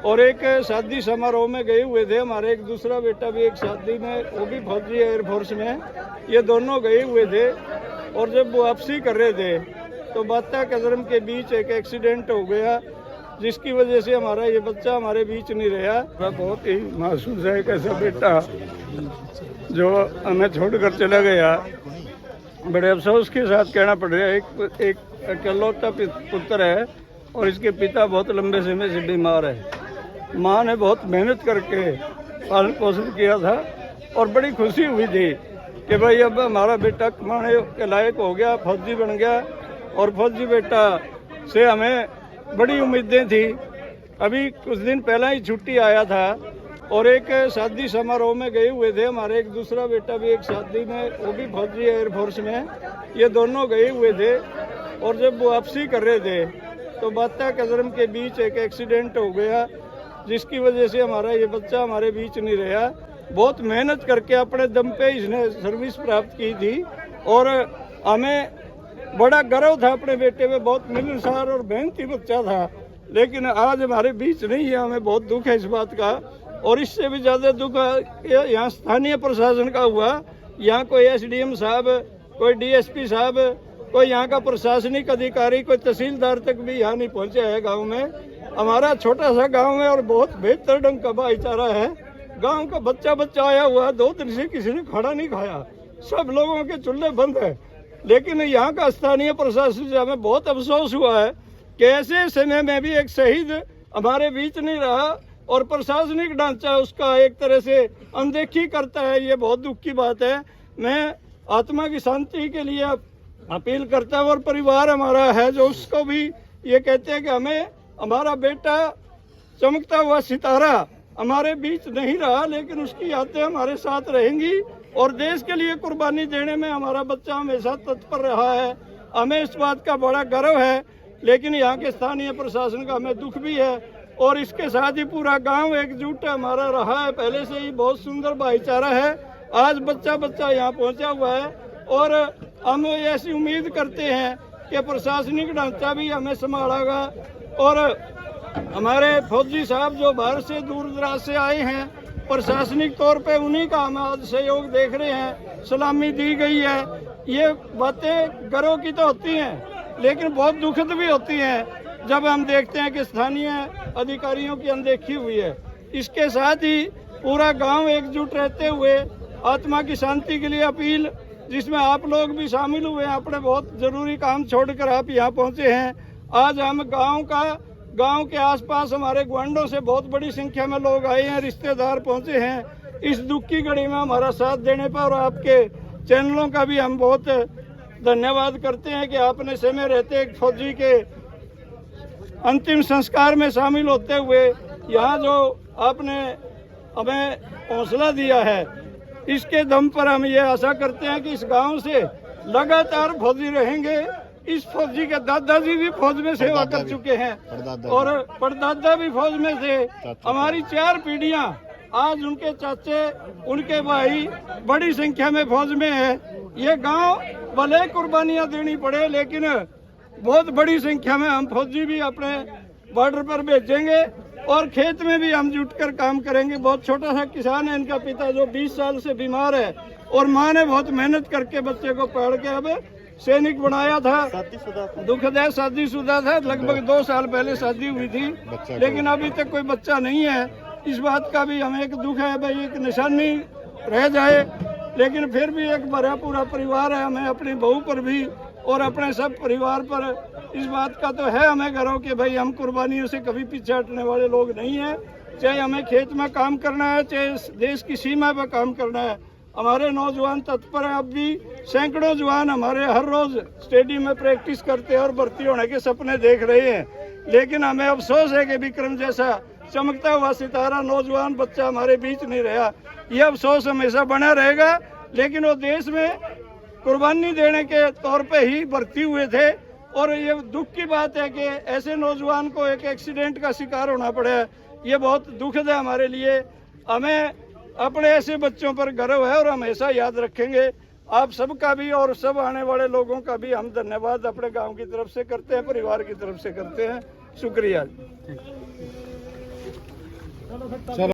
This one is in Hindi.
और एक शादी समारोह में गए हुए थे। हमारे एक दूसरा बेटा भी एक शादी में, वो भी फौजी एयरफोर्स में, ये दोनों गए हुए थे। और जब वो वापसी कर रहे थे तो बाता कदरम के बीच एक एक्सीडेंट हो गया, जिसकी वजह से हमारा ये बच्चा हमारे बीच नहीं रहा। बहुत ही महसूस है एक ऐसा बेटा जो हमें छोड़कर चला गया। बड़े अफसोस के साथ कहना पड़ रहा है, एक इकलौता पुत्र है और इसके पिता बहुत लंबे समय से बीमार है। माँ ने बहुत मेहनत करके पालन पोषण किया था और बड़ी खुशी हुई थी कि भाई अब हमारा बेटा कमाने के लायक हो गया, फौजी बन गया। और फौजी बेटा से हमें बड़ी उम्मीदें थी। अभी कुछ दिन पहले ही छुट्टी आया था और एक शादी समारोह में गए हुए थे। हमारे एक दूसरा बेटा भी एक शादी में, वो भी फौजी एयरफोर्स में, ये दोनों गए हुए थे। और जब वो वापसी कर रहे थे तो बाता कदरम के बीच एक एक्सीडेंट हो गया, जिसकी वजह से हमारा ये बच्चा हमारे बीच नहीं रहा। बहुत मेहनत करके अपने दम पे इसने सर्विस प्राप्त की थी और हमें बड़ा गर्व था अपने बेटे पे। बहुत मिलनसार और मेहनती बच्चा था, लेकिन आज हमारे बीच नहीं है। हमें बहुत दुख है इस बात का। और इससे भी ज़्यादा दुख यहाँ स्थानीय प्रशासन का हुआ। यहाँ कोई एसडीएम साहब, कोई डीएसपी साहब, कोई यहाँ का प्रशासनिक अधिकारी, कोई तहसीलदार तक भी यहाँ नहीं पहुँचे है गाँव में। हमारा छोटा सा गांव है और बहुत बेहतर ढंग का भाईचारा है। गांव का बच्चा आया हुआ है, 2 दिन से किसी ने खाना नहीं खाया, सब लोगों के चूल्हे बंद है। लेकिन यहाँ का स्थानीय प्रशासन से हमें बहुत अफसोस हुआ है कि ऐसे समय में भी एक शहीद हमारे बीच नहीं रहा और प्रशासनिक ढांचा उसका एक तरह से अनदेखी करता है। ये बहुत दुख की बात है। मैं आत्मा की शांति के लिए अपील करता हूँ और परिवार हमारा है जो उसको भी ये कहते हैं कि हमें हमारा बेटा चमकता हुआ सितारा हमारे बीच नहीं रहा, लेकिन उसकी यादें हमारे साथ रहेंगी। और देश के लिए कुर्बानी देने में हमारा बच्चा हमेशा तत्पर रहा है। हमें इस बात का बड़ा गर्व है, लेकिन यहाँ के स्थानीय प्रशासन का हमें दुख भी है। और इसके साथ ही पूरा गांव एकजुट हमारा रहा है, पहले से ही बहुत सुंदर भाईचारा है। आज बच्चा यहाँ पहुँचा हुआ है और हम ऐसी उम्मीद करते हैं कि प्रशासनिक ढांचा भी हमें संभालेगा। और हमारे फौजी साहब जो बाहर से दूर दराज से आए हैं, प्रशासनिक तौर पे उन्हीं का हम आज सहयोग देख रहे हैं। सलामी दी गई है। ये बातें गर्व की तो होती हैं, लेकिन बहुत दुखद भी होती हैं जब हम देखते हैं कि स्थानीय अधिकारियों की अनदेखी हुई है। इसके साथ ही पूरा गांव एकजुट रहते हुए आत्मा की शांति के लिए अपील, जिसमें आप लोग भी शामिल हुए हैं, अपने बहुत जरूरी काम छोड़कर आप यहाँ पहुँचे हैं। आज हम गांव के आसपास हमारे ग्वांडों से बहुत बड़ी संख्या में लोग आए हैं, रिश्तेदार पहुंचे हैं। इस दुख की घड़ी में हमारा साथ देने पर और आपके चैनलों का भी हम बहुत धन्यवाद करते हैं कि आपने समय रहते एक फौजी के अंतिम संस्कार में शामिल होते हुए यहाँ जो आपने हमें हौसला दिया है, इसके दम पर हम ये आशा करते हैं कि इस गाँव से लगातार फौजी रहेंगे। इस फौजी के दादाजी भी फौज में सेवा कर चुके हैं और परदादा भी फौज में थे। हमारी 4 पीढ़ियां, आज उनके चाचे, उनके भाई बड़ी संख्या में फौज में है। ये गांव भले कुर्बानियां देनी पड़े, लेकिन बहुत बड़ी संख्या में हम फौजी भी अपने बॉर्डर पर भेजेंगे और खेत में भी हम जुटकर काम करेंगे। बहुत छोटा सा किसान है इनका पिता, जो 20 साल से बीमार है और माँ ने बहुत मेहनत करके बच्चे को पढ़ के अब सैनिक बनाया था। दुखद है, शादीशुदा था, लगभग 2 साल पहले शादी हुई थी, लेकिन अभी तक कोई बच्चा नहीं है। इस बात का भी हमें एक दुख है, भाई एक निशानी रह जाए, लेकिन फिर भी एक बड़ा पूरा परिवार है। हमें अपनी बहू पर भी और अपने सब परिवार पर इस बात का तो है हमें गर्व कि भाई हम कुर्बानियों से कभी पीछे हटने वाले लोग नहीं हैं। चाहे हमें खेत में काम करना है, चाहे देश की सीमा पर काम करना है, हमारे नौजवान तत्पर हैं। अब भी सैकड़ों जवान हमारे हर रोज स्टेडियम में प्रैक्टिस करते हैं और भर्ती होने के सपने देख रहे हैं। लेकिन हमें अफसोस है कि विक्रम जैसा चमकता हुआ सितारा नौजवान बच्चा हमारे बीच नहीं रहा। यह अफसोस हमेशा बना रहेगा, लेकिन वो देश में कुर्बानी देने के तौर पे ही भर्ती हुए थे। और ये दुख की बात है कि ऐसे नौजवान को एक एक्सीडेंट का शिकार होना पड़ा। ये बहुत दुखद है हमारे लिए। हमें अपने ऐसे बच्चों पर गर्व है और हमेशा याद रखेंगे। आप सबका भी और सब आने वाले लोगों का भी हम धन्यवाद अपने गांव की तरफ से करते हैं, परिवार की तरफ से करते हैं। शुक्रिया। चलो